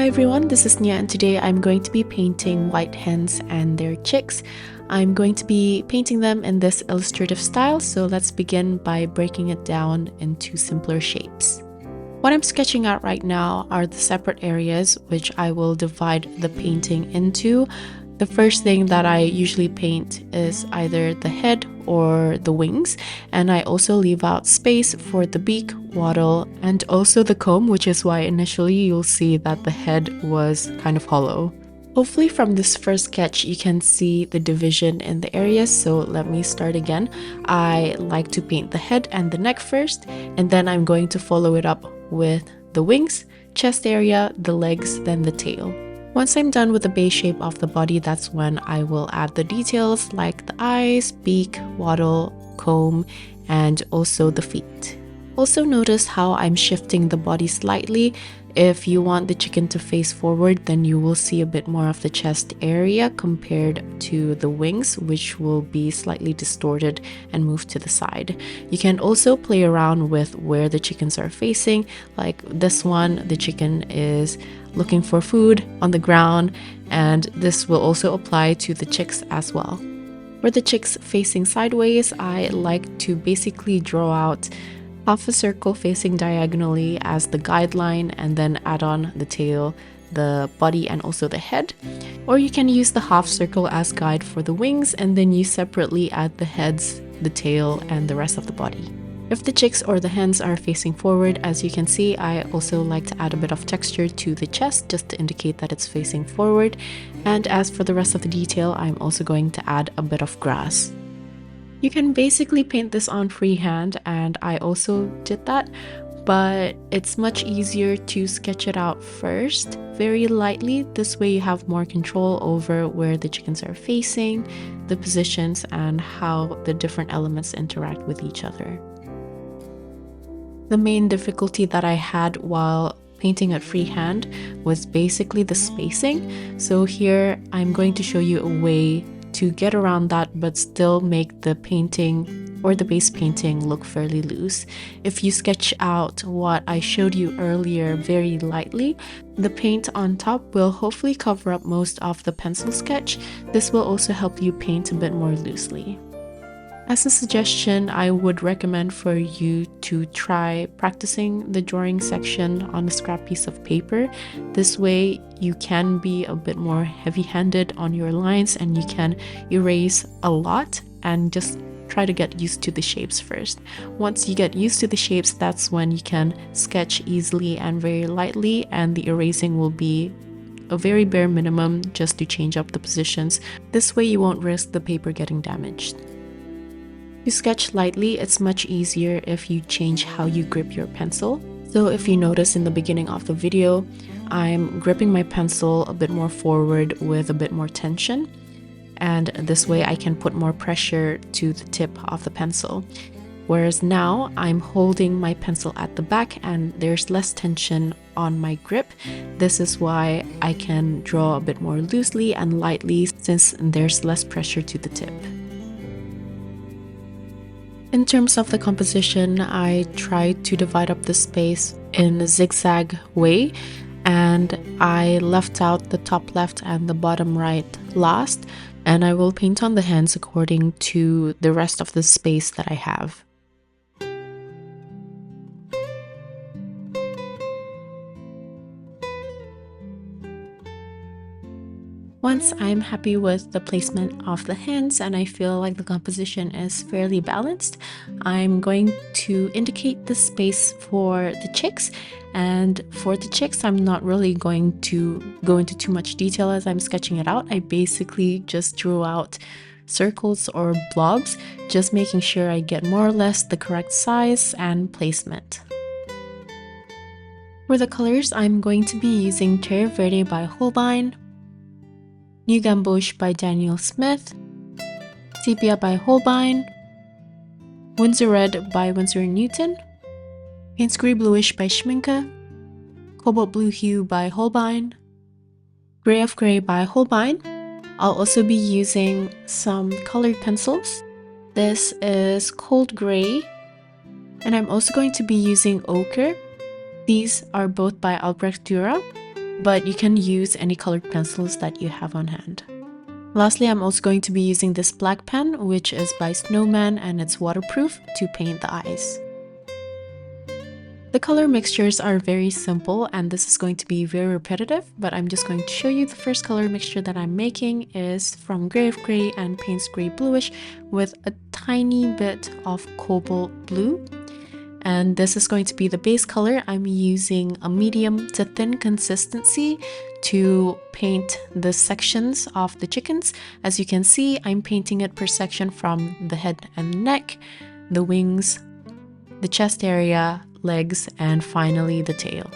Hi everyone, this is Nia and today I'm going to be painting white hens and their chicks. I'm going to be painting them in this illustrative style, so let's begin by breaking it down into simpler shapes. What I'm sketching out right now are the separate areas which I will divide the painting into. The first thing that I usually paint is either the head or the wings, and I also leave out space for the beak, wattle, and also the comb, which is why initially you'll see that the head was kind of hollow. Hopefully from this first sketch you can see the division in the areas, so let me start again. I like to paint the head and the neck first, and then I'm going to follow it up with the wings, chest area, the legs, then the tail. Once I'm done with the base shape of the body, that's when I will add the details like the eyes, beak, wattle, comb, and also the feet. Also notice how I'm shifting the body slightly. If you want the chicken to face forward, then you will see a bit more of the chest area compared to the wings, which will be slightly distorted and moved to the side. You can also play around with where the chickens are facing. Like this one, the chicken is looking for food on the ground, and this will also apply to the chicks as well. For the chicks facing sideways, I like to basically draw out half a circle facing diagonally as the guideline and then add on the tail, the body, and also the head. Or you can use the half circle as guide for the wings and then you separately add the heads, the tail, and the rest of the body. If the chicks or the hens are facing forward, as you can see, I also like to add a bit of texture to the chest just to indicate that it's facing forward. And as for the rest of the detail, I'm also going to add a bit of grass. You can basically paint this on freehand, and I also did that, but it's much easier to sketch it out first very lightly. This way you have more control over where the chickens are facing, the positions, and how the different elements interact with each other. The main difficulty that I had while painting it freehand was basically the spacing. So here I'm going to show you a way to get around that but still make the painting or the base painting look fairly loose. If you sketch out what I showed you earlier very lightly, the paint on top will hopefully cover up most of the pencil sketch. This will also help you paint a bit more loosely. As a suggestion, I would recommend for you to try practicing the drawing section on a scrap piece of paper. This way you can be a bit more heavy-handed on your lines and you can erase a lot and just try to get used to the shapes first. Once you get used to the shapes, that's when you can sketch easily and very lightly, and the erasing will be a very bare minimum just to change up the positions. This way you won't risk the paper getting damaged. To sketch lightly, it's much easier if you change how you grip your pencil. So if you notice in the beginning of the video, I'm gripping my pencil a bit more forward with a bit more tension. And this way I can put more pressure to the tip of the pencil. Whereas now I'm holding my pencil at the back and there's less tension on my grip. This is why I can draw a bit more loosely and lightly since there's less pressure to the tip. In terms of the composition, I tried to divide up the space in a zigzag way, and I left out the top left and the bottom right last, and I will paint on the hands according to the rest of the space that I have. Once I'm happy with the placement of the hens and I feel like the composition is fairly balanced, I'm going to indicate the space for the chicks. And for the chicks, I'm not really going to go into too much detail as I'm sketching it out. I basically just drew out circles or blobs, just making sure I get more or less the correct size and placement. For the colors, I'm going to be using Terre Verte by Holbein, New Gamboge by Daniel Smith, Sepia by Holbein, Winsor Red by Winsor Newton, Paint Bluish by Schincke, Cobalt Blue Hue by Holbein, Gray of Gray by Holbein. I'll also be using some colored pencils. This is Cold Gray, and I'm also going to be using Ochre. These are both by Albrecht Dürer. but you can use any colored pencils that you have on hand. Lastly, I'm also going to be using this black pen, which is by Snowman and it's waterproof, to paint the eyes. The color mixtures are very simple and this is going to be very repetitive, but I'm just going to show you the first color mixture that I'm making is from Grave Gray and Payne's Gray Bluish with a tiny bit of Cobalt Blue. And this is going to be the base color. I'm using a medium to thin consistency to paint the sections of the chickens. As you can see, I'm painting it per section from the head and neck, the wings, the chest area, legs, and finally the tail.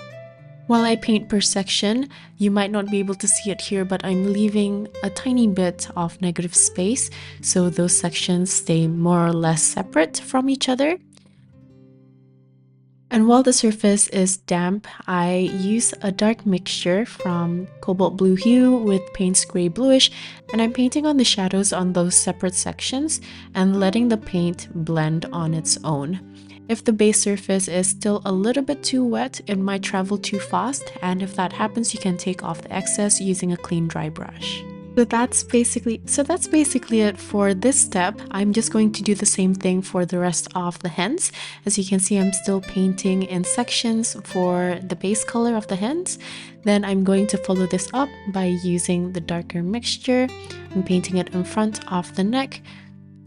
While I paint per section, you might not be able to see it here, but I'm leaving a tiny bit of negative space so those sections stay more or less separate from each other. And while the surface is damp, I use a dark mixture from Cobalt Blue Hue with Payne's Gray Bluish, and I'm painting on the shadows on those separate sections and letting the paint blend on its own. If the base surface is still a little bit too wet, it might travel too fast, and if that happens, you can take off the excess using a clean dry brush. So that's basically it for this step. I'm just going to do the same thing for the rest of the hens. As you can see, I'm still painting in sections for the base color of the hens. Then I'm going to follow this up by using the darker mixture and painting it in front of the neck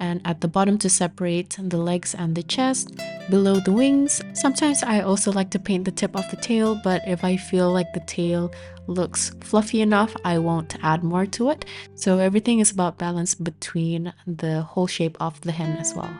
and at the bottom to separate the legs and the chest, below the wings. Sometimes I also like to paint the tip of the tail, but if I feel like the tail looks fluffy enough, I won't add more to it. So everything is about balance between the whole shape of the hen as well.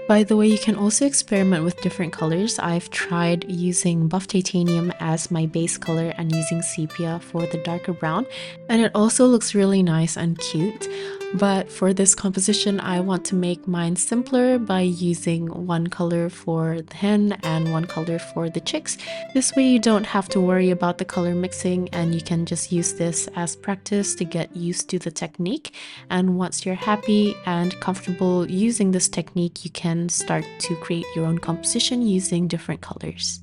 By the way, you can also experiment with different colors. I've tried using buff titanium as my base color and using sepia for the darker brown, and it also looks really nice and cute. But for this composition, I want to make mine simpler by using one color for the hen and one color for the chicks. This way you don't have to worry about the color mixing and you can just use this as practice to get used to the technique. And once you're happy and comfortable using this technique, you can start to create your own composition using different colors.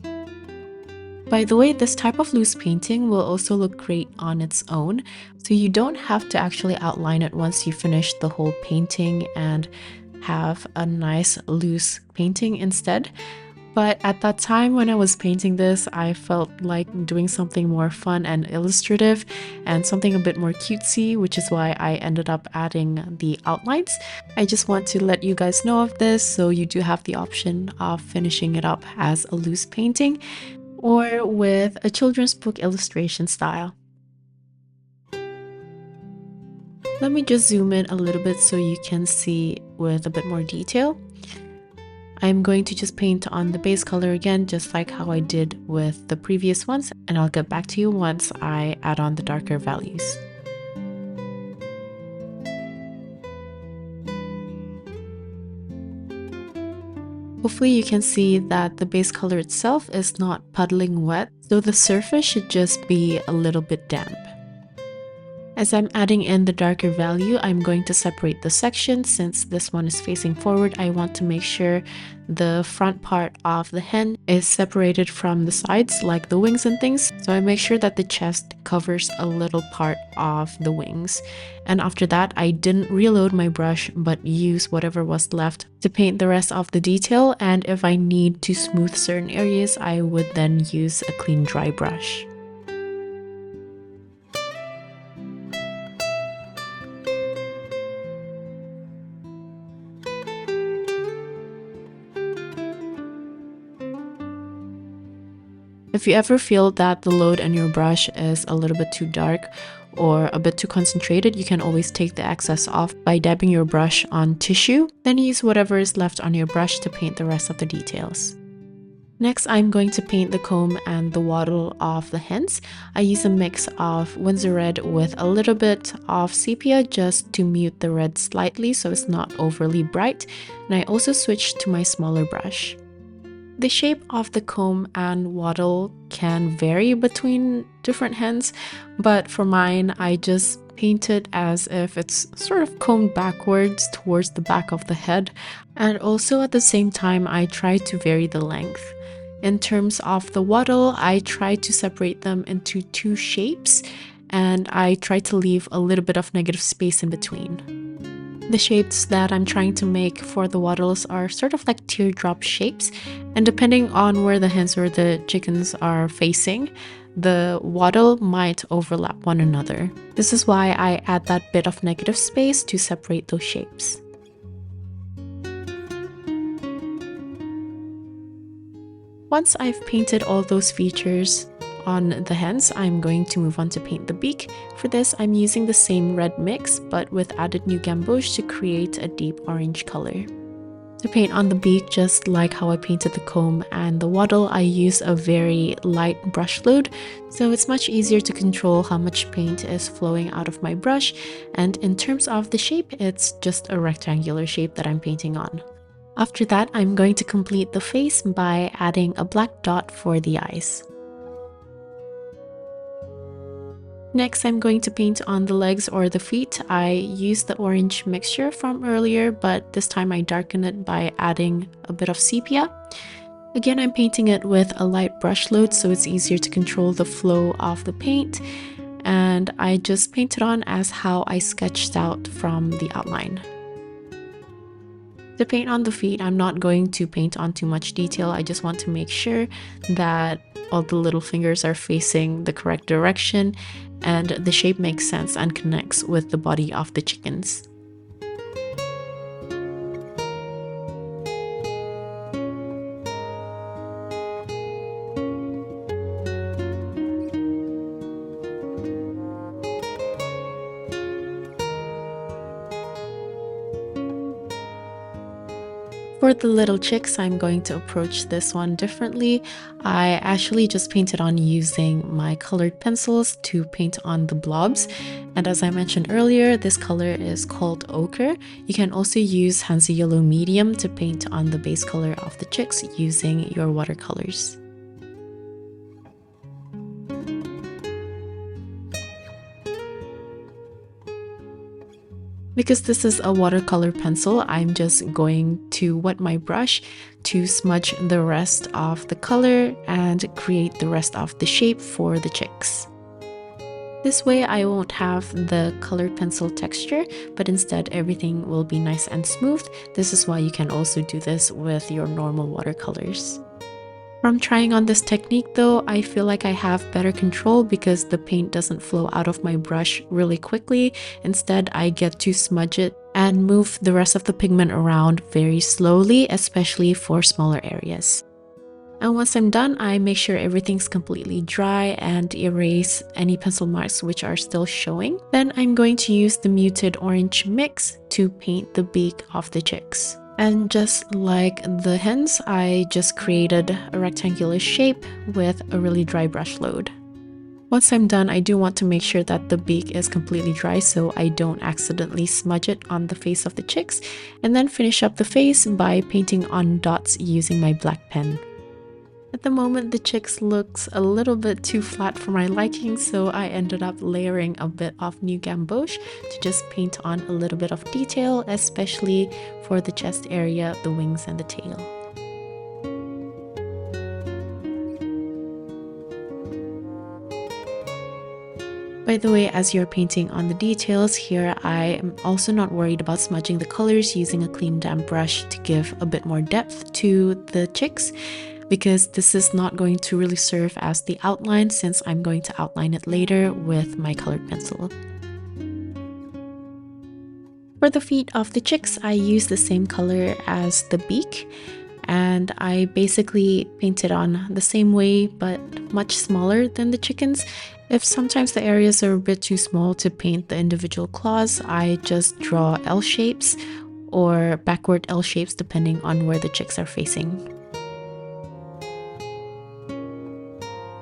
By the way, this type of loose painting will also look great on its own, so you don't have to actually outline it once you finish the whole painting and have a nice loose painting instead. But at that time when I was painting this, I felt like doing something more fun and illustrative and something a bit more cutesy, which is why I ended up adding the outlines. I just want to let you guys know of this, so you do have the option of finishing it up as a loose painting or with a children's book illustration style. Let me just zoom in a little bit so you can see with a bit more detail. I'm going to just paint on the base color again, just like how I did with the previous ones, and I'll get back to you once I add on the darker values. Hopefully you can see that the base color itself is not puddling wet, so the surface should just be a little bit damp. As I'm adding in the darker value, I'm going to separate the section. Since this one is facing forward, I want to make sure the front part of the hen is separated from the sides, like the wings and things. So I make sure that the chest covers a little part of the wings. And after that, I didn't reload my brush, but use whatever was left to paint the rest of the detail. And if I need to smooth certain areas, I would then use a clean dry brush. If you ever feel that the load on your brush is a little bit too dark or a bit too concentrated, you can always take the excess off by dabbing your brush on tissue, then use whatever is left on your brush to paint the rest of the details. Next, I'm going to paint the comb and the wattle of the hens. I use a mix of Winsor Red with a little bit of sepia just to mute the red slightly so it's not overly bright, and I also switched to my smaller brush. The shape of the comb and wattle can vary between different hens, but for mine, I just paint it as if it's sort of combed backwards towards the back of the head, and also at the same time, I try to vary the length. In terms of the wattle, I try to separate them into two shapes, and I try to leave a little bit of negative space in between. The shapes that I'm trying to make for the wattles are sort of like teardrop shapes, and depending on where the hens or the chickens are facing, the wattle might overlap one another. This is why I add that bit of negative space to separate those shapes. Once I've painted all those features on the hens, I'm going to move on to paint the beak. For this, I'm using the same red mix, but with added new gamboge to create a deep orange color. To paint on the beak, just like how I painted the comb and the wattle, I use a very light brush load, so it's much easier to control how much paint is flowing out of my brush. And in terms of the shape, it's just a rectangular shape that I'm painting on. After that, I'm going to complete the face by adding a black dot for the eyes. Next, I'm going to paint on the legs or the feet. I used the orange mixture from earlier, but this time I darken it by adding a bit of sepia. Again, I'm painting it with a light brush load, so it's easier to control the flow of the paint. And I just paint it on as how I sketched out from the outline. To paint on the feet, I'm not going to paint on too much detail. I just want to make sure that all the little fingers are facing the correct direction and the shape makes sense and connects with the body of the chickens. For the little chicks, I'm going to approach this one differently. I actually just painted on using my colored pencils to paint on the blobs. And as I mentioned earlier, this color is called Ochre. You can also use Hansa Yellow Medium to paint on the base color of the chicks using your watercolors. Because this is a watercolor pencil, I'm just going to wet my brush to smudge the rest of the color and create the rest of the shape for the chicks. This way I won't have the colored pencil texture, but instead everything will be nice and smooth. This is why you can also do this with your normal watercolors. From trying on this technique though, I feel like I have better control because the paint doesn't flow out of my brush really quickly. Instead, I get to smudge it and move the rest of the pigment around very slowly, especially for smaller areas. And once I'm done, I make sure everything's completely dry and erase any pencil marks which are still showing. Then I'm going to use the muted orange mix to paint the beak of the chicks. And just like the hens, I just created a rectangular shape with a really dry brush load. Once I'm done, I do want to make sure that the beak is completely dry so I don't accidentally smudge it on the face of the chicks, and then finish up the face by painting on dots using my black pen. At the moment, the chicks looks a little bit too flat for my liking, so I ended up layering a bit of new gamboge to just paint on a little bit of detail, especially for the chest area, the wings, and the tail. By the way, as you're painting on the details here, I am also not worried about smudging the colors using a clean damp brush to give a bit more depth to the chicks, because this is not going to really serve as the outline since I'm going to outline it later with my colored pencil. For the feet of the chicks, I use the same color as the beak, and I basically painted on the same way but much smaller than the chickens. If sometimes the areas are a bit too small to paint the individual claws, I just draw L shapes or backward L shapes depending on where the chicks are facing.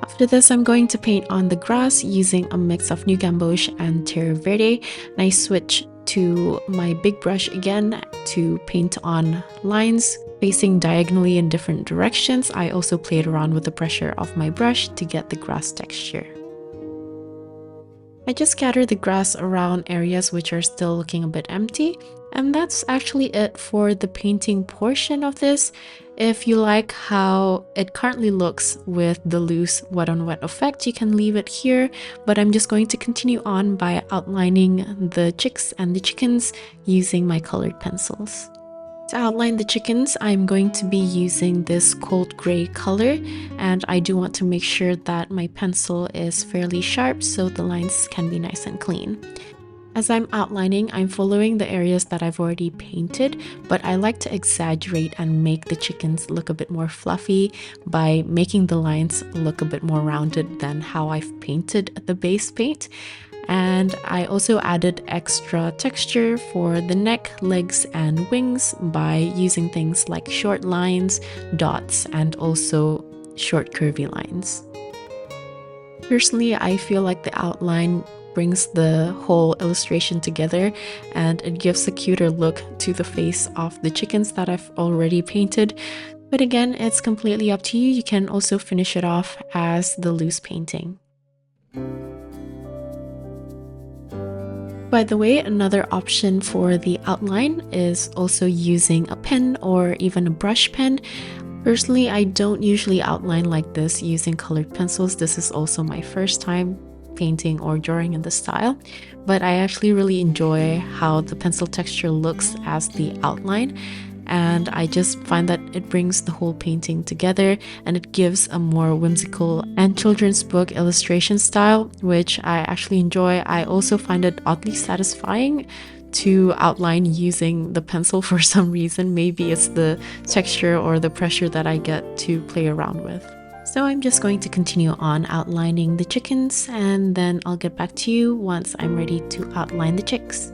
After this, I'm going to paint on the grass using a mix of new gamboge and Terre Verte, and I switch to my big brush again to paint on lines facing diagonally in different directions. I also played around with the pressure of my brush to get the grass texture. I just scatter the grass around areas which are still looking a bit empty, And that's actually it for the painting portion of this. If you like how it currently looks with the loose wet on wet effect, you can leave it here, but I'm just going to continue on by outlining the chicks and the chickens using my colored pencils. To outline the chickens, I'm going to be using this cold gray color, and I do want to make sure that my pencil is fairly sharp so the lines can be nice and clean. As I'm outlining, I'm following the areas that I've already painted, but I like to exaggerate and make the chickens look a bit more fluffy by making the lines look a bit more rounded than how I've painted the base paint. And I also added extra texture for the neck, legs, and wings by using things like short lines, dots, and also short curvy lines. Personally, I feel like the outline brings the whole illustration together and it gives a cuter look to the face of the chickens that I've already painted. But again, it's completely up to you. You can also finish it off as the loose painting. By the way, another option for the outline is also using a pen or even a brush pen. Personally, I don't usually outline like this using colored pencils. This is also my first time painting or drawing in this style, but I actually really enjoy how the pencil texture looks as the outline, and I just find that it brings the whole painting together and it gives a more whimsical and children's book illustration style, which I actually enjoy. I also find it oddly satisfying to outline using the pencil for some reason. Maybe it's the texture or the pressure that I get to play around with. So I'm just going to continue on outlining the chickens, and then I'll get back to you once I'm ready to outline the chicks.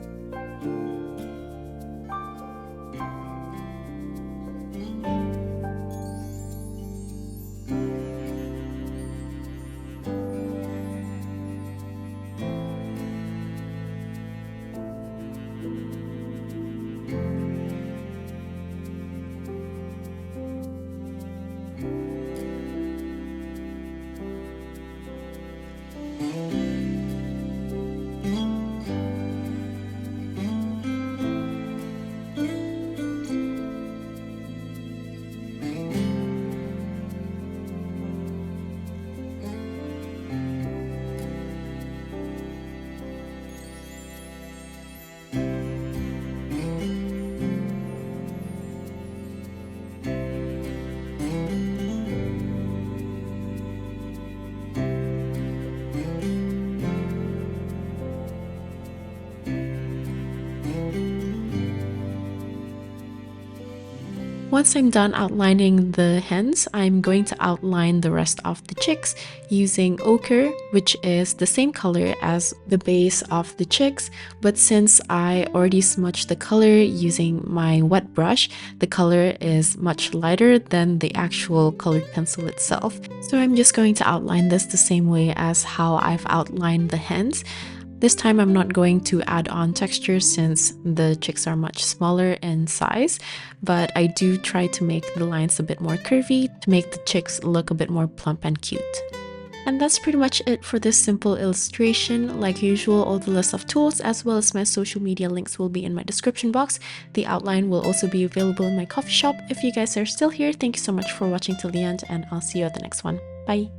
Once I'm done outlining the hens, I'm going to outline the rest of the chicks using ochre, which is the same color as the base of the chicks, but since I already smudged the color using my wet brush, the color is much lighter than the actual colored pencil itself. So I'm just going to outline this the same way as how I've outlined the hens. This time I'm not going to add on texture since the chicks are much smaller in size, but I do try to make the lines a bit more curvy to make the chicks look a bit more plump and cute. And that's pretty much it for this simple illustration. Like usual, all the list of tools as well as my social media links will be in my description box. The outline will also be available in my coffee shop. If you guys are still here, thank you so much for watching till the end, and I'll see you at the next one. Bye!